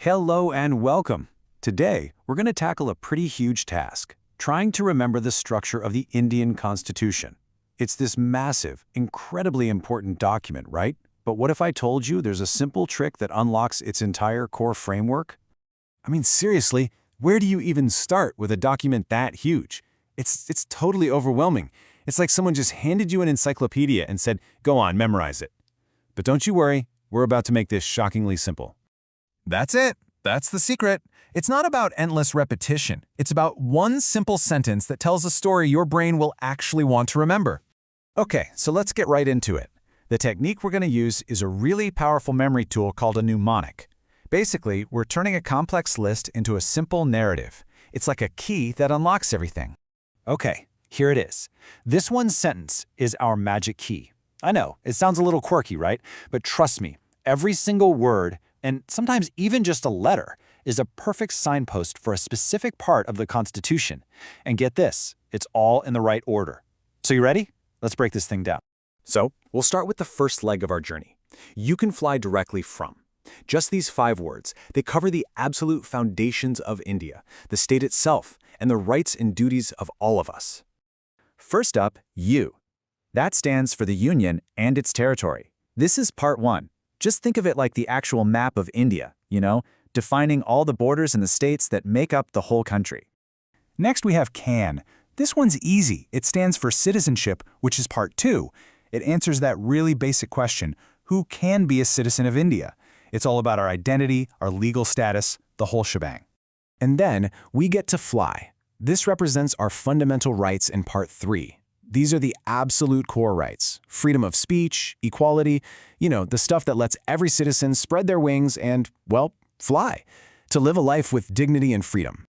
Hello and welcome. Today, we're going to tackle a pretty huge task, trying to remember the structure of the Indian Constitution. It's this massive, incredibly important document, right? But what if I told you there's a simple trick that unlocks its entire core framework? I mean, seriously, where do you even start with a document that huge? It's totally overwhelming. It's like someone just handed you an encyclopedia and said, go on, memorize it. But don't you worry, we're about to make this shockingly simple. That's it. That's the secret. It's not about endless repetition. It's about one simple sentence that tells a story your brain will actually want to remember. Okay, so let's get right into it. The technique we're going to use is a really powerful memory tool called a mnemonic. Basically, we're turning a complex list into a simple narrative. It's like a key that unlocks everything. Okay, here it is. This one sentence is our magic key. I know, it sounds a little quirky, right? But trust me, every single word, and sometimes even just a letter, is a perfect signpost for a specific part of the Constitution. And get this, it's all in the right order. So you ready? Let's break this thing down. So, we'll start with the first leg of our journey. You can fly directly from. Just these 5 words, they cover the absolute foundations of India, the state itself, and the rights and duties of all of us. First up, U. That stands for the Union and its territory. This is part 1. Just think of it like the actual map of India, defining all the borders and the states that make up the whole country. Next we have CAN. This one's easy. It stands for Citizenship, which is part 2. It answers that really basic question, who can be a citizen of India? It's all about our identity, our legal status, the whole shebang. And then we get to fly. This represents our fundamental rights in part 3. These are the absolute core rights, freedom of speech, equality, the stuff that lets every citizen spread their wings and, well, fly, to live a life with dignity and freedom.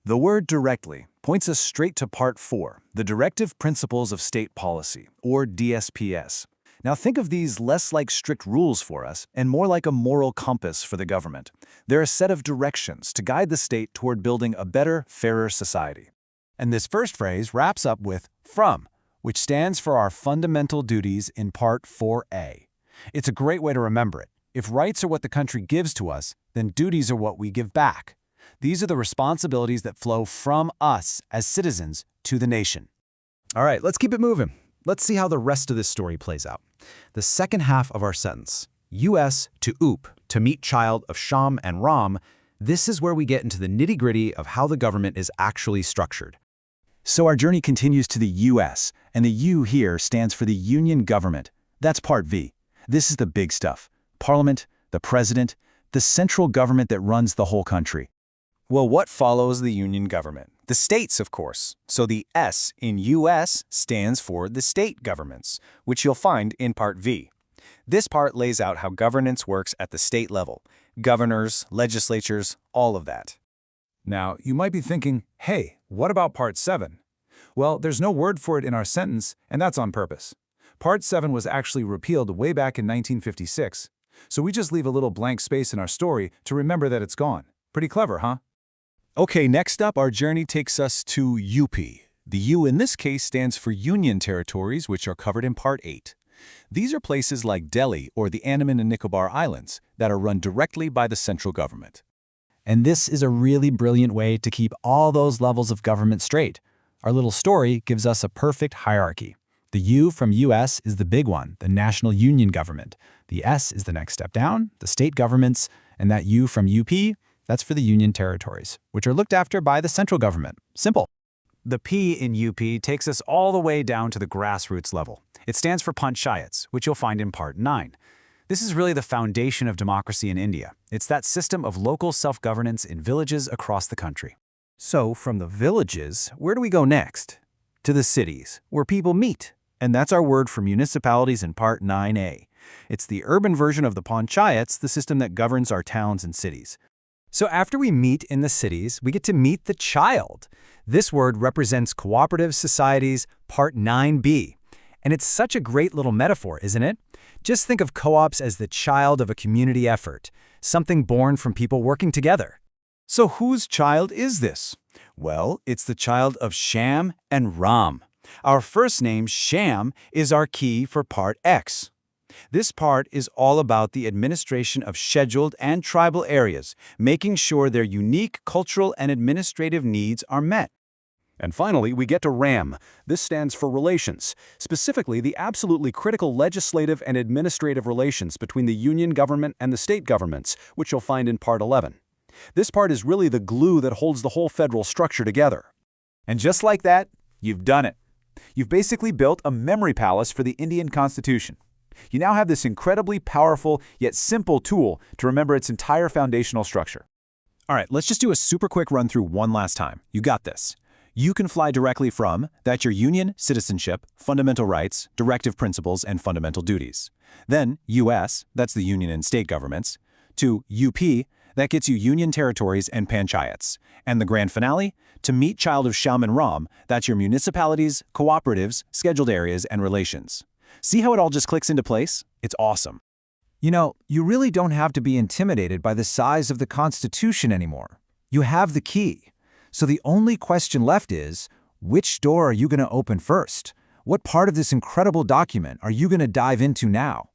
The word directly points us straight to part 4, the Directive Principles of State Policy, or DSPS. Now think of these less like strict rules for us and more like a moral compass for the government. They're a set of directions to guide the state toward building a better, fairer society. And this first phrase wraps up with from, which stands for our fundamental duties in Part 4A. It's a great way to remember it. If rights are what the country gives to us, then duties are what we give back. These are the responsibilities that flow from us as citizens to the nation. All right, let's keep it moving. Let's see how the rest of this story plays out. The second half of our sentence, US to UP, to meet child of Shyam and Ram, this is where we get into the nitty-gritty of how the government is actually structured. So our journey continues to the US, and the U here stands for the Union Government. That's part V. This is the big stuff. Parliament, the President, the central government that runs the whole country. Well, what follows the Union Government? The states, of course. So the S in US stands for the state governments, which you'll find in part V. This part lays out how governance works at the state level. Governors, legislatures, all of that. Now, you might be thinking, hey, what about Part 7? Well, there's no word for it in our sentence, and that's on purpose. Part 7 was actually repealed way back in 1956, so we just leave a little blank space in our story to remember that it's gone. Pretty clever, huh? Okay, next up, our journey takes us to UP. The U in this case stands for Union Territories, which are covered in Part 8. These are places like Delhi or the Andaman and Nicobar Islands that are run directly by the central government. And this is a really brilliant way to keep all those levels of government straight. Our little story gives us a perfect hierarchy. The U from US is the big one, the national union government. The S is the next step down, the state governments, and that U from UP, that's for the union territories, which are looked after by the central government. Simple. The P in UP takes us all the way down to the grassroots level. It stands for Panchayats, which you'll find in Part 9. This is really the foundation of democracy in India. It's that system of local self-governance in villages across the country. So, from the villages, where do we go next? To the cities, where people meet. And that's our word for municipalities in Part 9A. It's the urban version of the Panchayats, the system that governs our towns and cities. So after we meet in the cities, we get to meet the child. This word represents cooperative societies, Part 9B. And it's such a great little metaphor, isn't it? Just think of co-ops as the child of a community effort, something born from people working together. So whose child is this? Well, it's the child of Shyam and Ram. Our first name, Shyam, is our key for Part X. This part is all about the administration of scheduled and tribal areas, making sure their unique cultural and administrative needs are met. And finally, we get to RAM. This stands for relations, specifically the absolutely critical legislative and administrative relations between the union government and the state governments, which you'll find in Part 11. This part is really the glue that holds the whole federal structure together. And just like that, you've done it. You've basically built a memory palace for the Indian Constitution. You now have this incredibly powerful yet simple tool to remember its entire foundational structure. All right, let's just do a super quick run through one last time. You got this. You can fly directly from, that's your union, citizenship, fundamental rights, directive principles, and fundamental duties. Then US, that's the union and state governments, to UP, that gets you union territories and panchayats. And the grand finale, to meet child of Shyam and Ram, that's your municipalities, cooperatives, scheduled areas, and relations. See how it all just clicks into place? It's awesome. You know, you really don't have to be intimidated by the size of the Constitution anymore. You have the key. So the only question left is, which door are you going to open first? What part of this incredible document are you going to dive into now?